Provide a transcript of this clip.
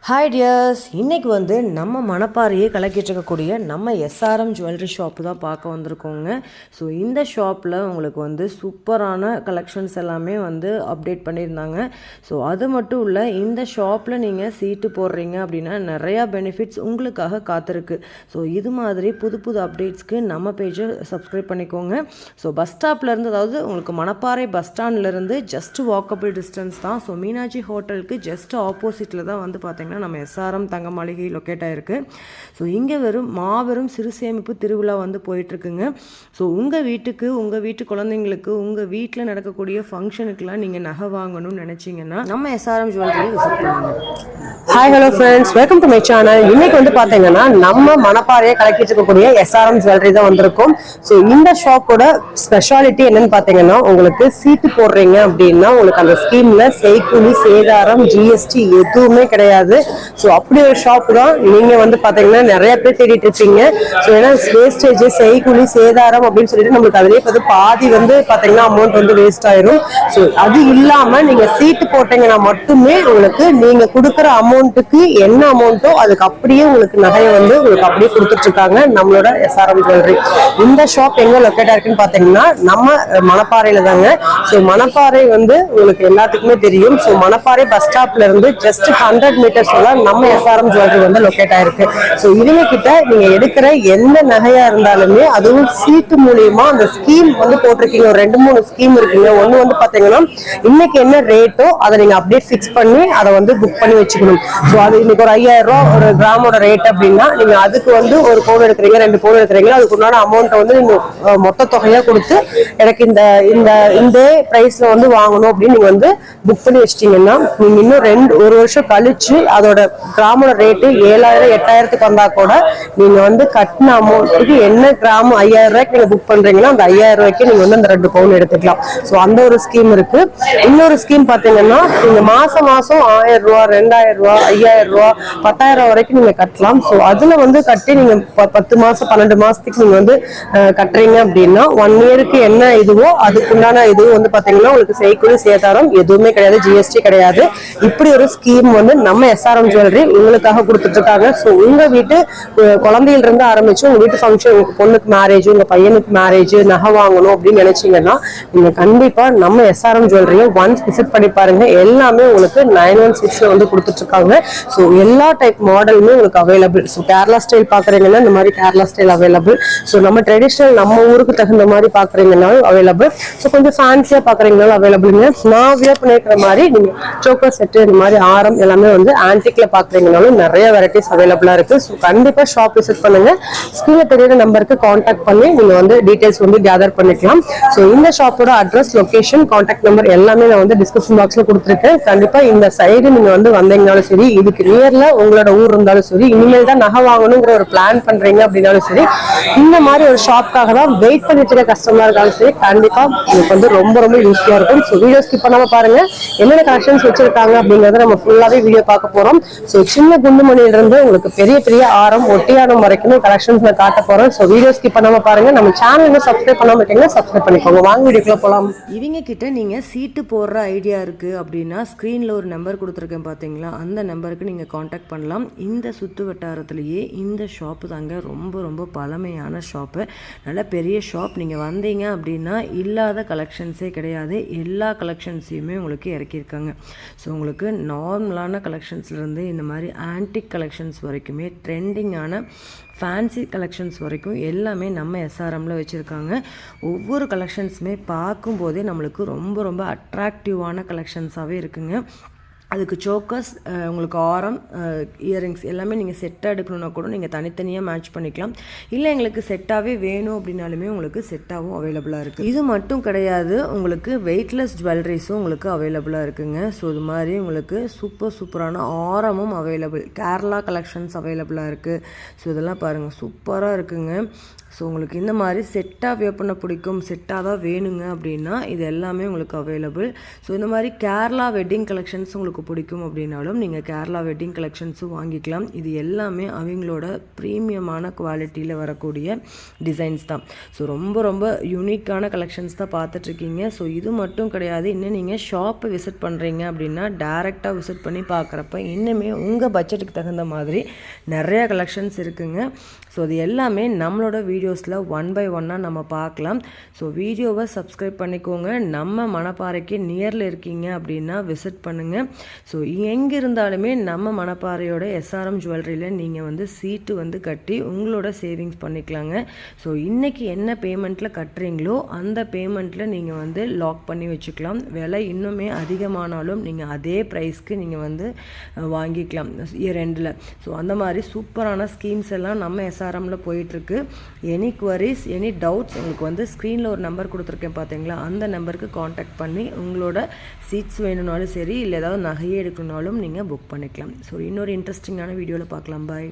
Hi tears, இன்றைக்கி நம்ம மணப்பாறையே கலக்கிட்டு இருக்கக்கூடிய நம்ம எஸ்ஆர்எம் ஜுவல்லரி ஷாப்பு தான் பார்க்க வந்திருக்கோங்க. ஸோ இந்த ஷாப்பில் உங்களுக்கு சூப்பரான கலெக்ஷன்ஸ் எல்லாமே அப்டேட் பண்ணியிருந்தாங்க. ஸோ அது மட்டும் இல்லை, இந்த ஷாப்பில் நீங்கள் சீட்டு போடுறீங்க அப்படின்னா நிறையா பெனிஃபிட்ஸ் உங்களுக்காக காத்திருக்கு. ஸோ இது மாதிரி புது புது அப்டேட்ஸ்க்கு நம்ம பேஜை சப்ஸ்கிரைப் பண்ணிக்கோங்க. ஸோ பஸ் ஸ்டாப்லேருந்து, அதாவது உங்களுக்கு மணப்பாறை பஸ் ஸ்டாண்ட்லேருந்து ஜஸ்ட் வாக்கபிள் டிஸ்டன்ஸ் தான். ஸோ மீனாட்சி ஹோட்டலுக்கு ஜஸ்ட் ஆப்போசிட்டில் தான் பார்த்தீங்கன்னா நம்ம எஸ்ஆர்எம் தங்க மாளிகை லொக்கேட் ஆகிருக்கு. ஸோ இங்கே மாபெரும் சிறு சேமிப்பு திருவிழா போயிட்டுருக்குங்க. ஸோ உங்கள் வீட்டுக்கு, உங்கள் வீட்டு குழந்தைங்களுக்கு, உங்கள் வீட்டில் நடக்கக்கூடிய ஃபங்க்ஷனுக்கெலாம் நீங்கள் நகை வாங்கணும்னு நினச்சிங்கன்னா நம்ம எஸ்ஆர்எம் ஜுவல்லரி விசிட் பண்ணுங்க. Hi, hello friends, welcome to my channel. இன்னைக்கு பார்த்தீங்கன்னா நம்ம மணப்பாறையை கலக்கிட்டு இருக்கக்கூடிய எஸ்ஆர்எம் ஜுவல்லரி தான் வந்திருக்கும். ஸோ இந்த ஷாப்போட ஸ்பெஷாலிட்டி என்னன்னு பார்த்தீங்கன்னா, உங்களுக்கு சீட்டு போடுறீங்க அப்படின்னா உங்களுக்கு அந்த ஸ்கீம்ல செய்கூலி சேதாரம் ஜிஎஸ்டி எதுவுமே கிடையாது. ஸோ அப்படி ஒரு ஷாப் தான் நீங்க பாத்தீங்கன்னா நிறைய பேர் தேடிட்டு இருப்பீங்க. ஸோ ஏன்னா வேஸ்டேஜ், செய்கூலி சேதாரம் அப்படின்னு சொல்லிட்டு நம்மளுக்கு அதுலேயே பாதி பாத்தீங்கன்னா அமௌண்ட் வேஸ்ட் ஆயிரும். ஸோ அது இல்லாம நீங்க சீட்டு போட்டீங்கன்னா மட்டுமே உங்களுக்கு நீங்க கொடுக்குற அமௌண்ட்டுக்கு என்ன அமௌண்ட்டோ அதுக்கு அப்படியே உங்களுக்கு நகையை உங்களுக்கு அப்படியே கொடுத்துட்டு இருக்காங்க நம்மளோட எஸ்ஆர்எம் ஜுவல்லரி. இந்த ஷாப் எங்க லொக்கேட் ஆயிருக்குன்னு பாத்தீங்கன்னா நம்ம மணப்பாறையில தாங்க. ஸோ மணப்பாறை உங்களுக்கு எல்லாத்துக்குமே தெரியும். ஸோ மணப்பாறை பஸ் ஸ்டாப்ல இருந்து ஜஸ்ட் 100 மீட்டர்ஸ் நம்ம எஸ்ஆர்எம் ஜுவல்லரி லொக்கேட் ஆயிருக்கு. ஸோ இவங்க கிட்ட நீங்க எடுக்கிற எந்த நகையா இருந்தாலுமே அதுவும் சீட்டு மூலியமா அந்த ஸ்கீம் போட்டிருக்கீங்க. ஒரு 2-3 ஸ்கீம் இருக்குங்க. ஒண்ணு பாத்தீங்கன்னா இன்னைக்கு என்ன ரேட்டோ அதை நீங்க அப்படியே ஃபிக்ஸ் பண்ணி அதை புக் பண்ணி வச்சுக்கணும். ஸோ அது இன்னைக்கு ஒரு 5000 ரூபா ஒரு கிராமோட ரேட் அப்படின்னா நீங்க அதுக்கு ஒரு பவுன் எடுக்கிறீங்க, 2 பவுன் எடுக்கிறீங்க, அதுக்கு உண்டான அமௌண்ட் நீங்க மொத்த தொகையா கொடுத்து எனக்கு இந்த இந்த இந்த பிரைஸ்ல வாங்கணும் அப்படின்னு நீங்க புக் பண்ணி வச்சிட்டீங்கன்னா நீங்க இன்னும் ஒரு வருஷம் கழிச்சு அதோட கிராமோட ரேட்டு 7000-8000க்கு வந்தா கூட நீங்க கட்டின அமௌண்ட்டுக்கு என்ன கிராம் 5000 ரூபாய்க்கு நீங்க புக் பண்றீங்கன்னா அந்த 5000 ரூபாய்க்கு நீங்க அந்த 2 பவுன் எடுத்துக்கலாம். ஸோ அந்த ஒரு ஸ்கீம் இருக்கு. இன்னொரு ஸ்கீம் பாத்தீங்கன்னா நீங்க மாசம் 1000 ரூபா, 2000 ரூபா, 5000 ரூபா, 10000 வரைக்கும் நீங்க கட்டலாம். ஸோ அதுல கட்டி நீங்க 10 மாசம் 12 மாசத்துக்கு நீங்க கட்டுறீங்க அப்படின்னா 1 இயருக்கு என்ன இதுவோ அதுக்குண்டான இது பாத்தீங்கன்னா உங்களுக்கு செய்கூலி சேதாரம் எதுவுமே கிடையாது, ஜிஎஸ்டி கிடையாது. இப்படி ஒரு ஸ்கீம் நம்ம எஸ்ஆர்எம் ஜுவல்லரி உங்களுக்காக கொடுத்துட்டு இருக்காங்க. ஸோ உங்க வீட்டு குழந்தையில இருந்து ஆரம்பிச்சு உங்க வீட்டு ஃபங்க்ஷன், உங்க பொண்ணுக்கு மேரேஜ், உங்க பையனுக்கு மேரேஜ், நகை வாங்கணும் அப்படின்னு நினைச்சீங்கன்னா நீங்க கண்டிப்பா நம்ம எஸ்ஆர்எம் ஜுவல்லரியை ஒன்ஸ் விசிட் பண்ணி பாருங்க. எல்லாமே உங்களுக்கு 916ல கொடுத்துட்டு இருக்காங்க. ஸோ எல்லா டைப் மாடலுமே உங்களுக்கு அவைலபிள். ஸோ கேரளா ஸ்டைல் பாக்குறீங்கன்னா இந்த மாதிரி கேரளா ஸ்டைல் அவைலபிள். ஸோ நம்ம ட்ரெடிஷனல் நம்ம ஊருக்கு தகுந்த மாதிரி பாக்குறீங்கன்னாலும் அவைலபிள். ஸோ கொஞ்சம் ஃபேன்சியா பாக்குறீங்கனாலும் அவைலபிளுங்க. நான் வியர் பண்ணிருக்கிற மாதிரி நீங்க சோக்கர் செட்டு, இந்த மாதிரி ஆரம் எல்லாமே ஆன்டிக்ல பாக்குறீங்கனாலும் நிறைய வெரைட்டிஸ் அவைலபிளா இருக்கு. ஸோ கண்டிப்பா ஷாப் விசிட் பண்ணுங்க. ஸ்கிரீன்ல தெரியுற நம்பருக்கு கான்டாக்ட் பண்ணி நீங்க டீடைல்ஸ் கேதர் பண்ணிக்கலாம். ஸோ இந்த ஷாப்போட அட்ரஸ், லொகேஷன், கான்டாக்ட் நம்பர் எல்லாமே நான் டிஸ்கிரிப்ஷன் பாக்ஸ்ல கொடுத்துருக்கேன். கண்டிப்பா இந்த சைடு நீங்க வந்தீங்கனாலும் சரி, இதுக்கு நியர்ல உங்களோட ஊர் இருந்தாலும் சரி, இனிமேல் தான் நகை வாங்கணுங்கிற ஒரு பிளான் பண்றீங்க அப்படின்னாலும் சரி, இந்த மாதிரி ஒரு ஷாப்காக தான் வெயிட் பண்ணிட்டு இருக்க கஸ்டமரா இருக்காலும் சரி, கண்டிப்பா உங்களுக்கு ரொம்ப ரொம்ப யூஸ்ஃபுல்லா இருக்கும். ஸோ வீடியோ ஸ்கிப் பண்ணாம பாருங்க. என்னென்ன கலெக்ஷன்ஸ் வச்சிருக்காங்க அப்படிங்கறத நம்ம ஃபுல்லாவே வீடியோ பார்க்க போறோம். ஸோ சின்ன குண்டுமணியில இருந்து உங்களுக்கு பெரிய பெரிய ஆரம், ஒட்டியானம் வரைக்கும் கலெக்ஷன்ஸ் நான் காட்ட போறேன். ஸோ வீடியோ ஸ்கிப் பண்ணாம பாருங்க. நம்ம சேனல் சப்ஸ்கிரைப் பண்ணாம இருக்கீங்கன்னா சப்ஸ்கிரைப் பண்ணிக்கோங்க. வாங்க வீடியோக்குள்ள போலாம். இவங்க கிட்ட நீங்க சீட்டு போடுற ஐடியா இருக்கு அப்படின்னா ஸ்கிரீன்ல ஒரு நம்பர் கொடுத்துருக்கேன் பாத்தீங்களா, அந்த நம்பருக்கு நீங்க கான்டாக்ட் பண்ணலாம். இந்த சுத்து வட்டாரத்திலேயே இந்த ஷாப்பு தாங்க ரொம்ப ரொம்ப பழமையான ஷாப்பு, நல்ல பெரிய ஷாப். நீங்க வந்தீங்க அப்படின்னா இல்லாத கலெக்ஷன்ஸே கிடையாது, எல்லா கலெக்ஷன்ஸையுமே உங்களுக்கு இறக்கியிருக்காங்க. ஸோ உங்களுக்கு நார்மலான கலெக்ஷன்ஸ்லேருந்து இந்த மாதிரி ஆன்டிக் கலெக்ஷன்ஸ் வரைக்குமே, ட்ரெண்டிங்கான ஃபேன்சி கலெக்ஷன்ஸ் வரைக்கும் எல்லாமே நம்ம எஸ்ஆர்எம்ல வச்சுருக்காங்க. ஒவ்வொரு கலெக்ஷன்ஸுமே பார்க்கும்போதே நம்மளுக்கு ரொம்ப ரொம்ப அட்ராக்டிவான கலெக்ஷன்ஸாகவே இருக்குங்க. அதுக்கு சோக்கர்ஸ், உங்களுக்கு ஆரம், இயரிங்ஸ் எல்லாமே நீங்கள் செட்டாக எடுக்கணுன்னா கூட நீங்கள் தனித்தனியாக மேட்ச் பண்ணிக்கலாம். இல்லை எங்களுக்கு செட்டாகவே வேணும் அப்படின்னாலுமே உங்களுக்கு செட்டாகவும் அவைலபிளாக இருக்குது. இது மட்டும் கிடையாது, உங்களுக்கு வெயிட்லெஸ் ஜுவல்லரிஸும் உங்களுக்கு அவைலபிளாக இருக்குங்க. ஸோ இது மாதிரி உங்களுக்கு சூப்பரான ஆரமும் அவைலபிள், கேரளா கலெக்ஷன்ஸ் அவைலபிளாக இருக்குது. ஸோ இதெல்லாம் பாருங்கள், சூப்பராக இருக்குங்க. ஸோ உங்களுக்கு இந்த மாதிரி செட்டாக வியர் பண்ண பிடிக்கும், செட்டாக தான் வேணுங்க அப்படின்னா இது எல்லாமே உங்களுக்கு அவைலபிள். ஸோ இந்த மாதிரி கேரளா வெட்டிங் கலெக்ஷன்ஸ் உங்களுக்கு உங்களுக்கு பிடிக்கும் அப்படின்னாலும் நீங்கள் கேரளா வெட்டிங் கலெக்ஷன்ஸும் வாங்கிக்கலாம். இது எல்லாமே அவங்களோட ப்ரீமியமான குவாலிட்டியில் வரக்கூடிய டிசைன்ஸ் தான். ஸோ ரொம்ப ரொம்ப யூனிக்கான கலெக்ஷன்ஸ் தான் பார்த்துட்ருக்கீங்க. ஸோ இது மட்டும் கிடையாது, இன்னும் நீங்கள் ஷாப்பை விசிட் பண்ணுறீங்க அப்படின்னா டேரெக்டாக விசிட் பண்ணி பார்க்குறப்ப இன்னுமே உங்கள் பட்ஜெட்டுக்கு தகுந்த மாதிரி நிறையா கலெக்ஷன்ஸ் இருக்குங்க. ஸோ அது எல்லாமே நம்மளோட வீடியோஸில் 1 by 1 நம்ம பார்க்கலாம். ஸோ வீடியோவை சப்ஸ்கிரைப் பண்ணிக்கோங்க. நம்ம மணப்பாறைக்கு நியரில் இருக்கீங்க அப்படின்னா விசிட் பண்ணுங்கள். ஸோ எங்கே இருந்தாலுமே நம்ம மணப்பாறையோட எஸ்ஆர்எம் ஜுவல்லரியில் நீங்கள் வந்து சீட்டு வந்து கட்டி உங்களோட சேவிங்ஸ் பண்ணிக்கலாங்க. ஸோ இன்றைக்கி என்ன பேமெண்ட்டில் கட்டுறீங்களோ அந்த பேமெண்ட்டில் நீங்கள் வந்து லாக் பண்ணி வச்சுக்கலாம். விலை இன்னுமே அதிகமானாலும் நீங்கள் அதே ப்ரைஸ்க்கு நீங்கள் வந்து வாங்கிக்கலாம் இயர் எண்டில். ஸோ அந்த மாதிரி சூப்பரான ஸ்கீம்ஸ் எல்லாம் நம்ம எஸ்ஆர்எம்மில் போயிட்டுருக்கு. எனி குவரிஸ், எனி டவுட்ஸ், உங்களுக்கு வந்து ஸ்க்ரீனில் ஒரு நம்பர் கொடுத்துருக்கேன் பார்த்தீங்களா, அந்த நம்பருக்கு காண்டாக்ட் பண்ணி உங்களோட சீட்ஸ் வேணும்னாலும் சரி, இல்லை ஏதாவது நகையே எடுக்கணுனாலும் நீங்கள் புக் பண்ணிக்கலாம். ஸோ இன்னொரு இன்ட்ரெஸ்டிங்கான வீடியோவில் பார்க்கலாம். பாய்.